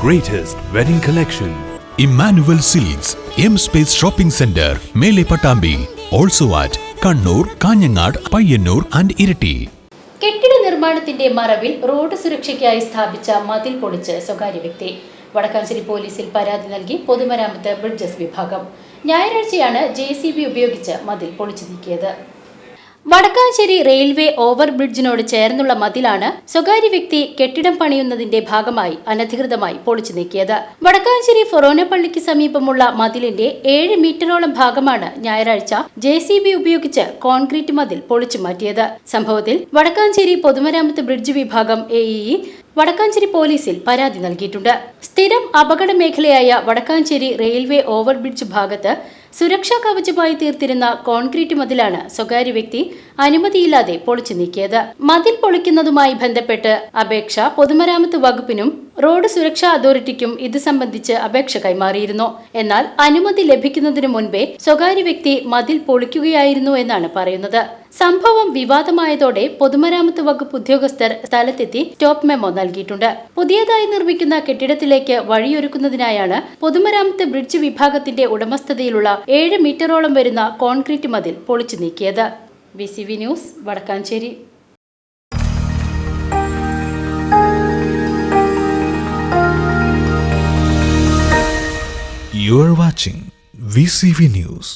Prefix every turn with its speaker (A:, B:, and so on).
A: greatest wedding collection.
B: Emmanuel Silks, M Space Shopping Center, Mele Patambi. Also at Kannur, Kanyanad, Payyanur and Irati.
C: കെട്ടിട നിർമ്മാണത്തിന്റെ മറവിൽ road സുരക്ഷയ്ക്കായി സ്ഥാപിച്ച മതിൽ പൊളിച്ച് സ്വകാര്യ വ്യക്തി. വടക്കാഞ്ചേരി പോലീസിൽ പരാതി നൽകി പൊതുമരാമത്ത് ബ്രിഡ്ജസ് വിഭാഗം. ഞായറാഴ്ചയാണ് JCB ഉപയോഗിച്ച് മതിൽ പൊളിച്ചു നീക്കിയത്. വടക്കാഞ്ചേരി റെയിൽവേ ഓവർ ബ്രിഡ്ജിനോട് ചേർന്നുള്ള മതിലാണ് സ്വകാര്യ വ്യക്തി കെട്ടിടം പണിയുന്നതിന്റെ ഭാഗമായി അനധികൃതമായി പൊളിച്ചു നീക്കിയത്. വടക്കാഞ്ചേരി ഫൊറോന പള്ളിക്ക് സമീപമുള്ള മതിലിന്റെ 7 മീറ്ററോളം ഭാഗമാണ് ഞായറാഴ്ച JCB ഉപയോഗിച്ച് കോൺക്രീറ്റ് മതിൽ പൊളിച്ചു മാറ്റിയത്. സംഭവത്തിൽ വടക്കാഞ്ചേരി പൊതുമരാമത്ത് ബ്രിഡ്ജ് വിഭാഗം AEE വടക്കാഞ്ചേരി പോലീസിൽ പരാതി നൽകിയിട്ടുണ്ട്. സ്ഥിരം അപകട മേഖലയായ വടക്കാഞ്ചേരി റെയിൽവേ ഓവർബ്രിഡ്ജ് ഭാഗത്ത് സുരക്ഷാ കവചമായി തീർത്തിരുന്ന കോൺക്രീറ്റ് മതിലാണ് സ്വകാര്യ വ്യക്തി അനുമതിയില്ലാതെ പൊളിച്ചു നീക്കിയത്. മതിൽ പൊളിക്കുന്നതുമായി ബന്ധപ്പെട്ട് അപേക്ഷ പൊതുമരാമത്ത് വകുപ്പിനും റോഡ് സുരക്ഷാ അതോറിറ്റിക്കും ഇത് സംബന്ധിച്ച് അപേക്ഷ കൈമാറിയിരുന്നു. എന്നാൽ അനുമതി ലഭിക്കുന്നതിനു മുൻപേ സ്വകാര്യ വ്യക്തി മതിൽ പൊളിക്കുകയായിരുന്നു എന്നാണ് പറയുന്നത്. സംഭവം വിവാദമായതോടെ പൊതുമരാമത്ത് വകുപ്പ് ഉദ്യോഗസ്ഥർ സ്ഥലത്തെത്തി സ്റ്റോപ്പ് മെമ്മോ നൽകിയിട്ടുണ്ട്. പുതിയതായി നിർമ്മിക്കുന്ന കെട്ടിടത്തിലേക്ക് വഴിയൊരുക്കുന്നതിനായാണ് പൊതുമരാമത്ത് ബ്രിഡ്ജ് വിഭാഗത്തിന്റെ ഉടമസ്ഥതയിലുള്ള 7 മീറ്ററോളം വരുന്ന കോൺക്രീറ്റ് മതിൽ പൊളിച്ചു നീക്കിയത്. VCV news, Vadakkanchery.
B: You are watching VCV News.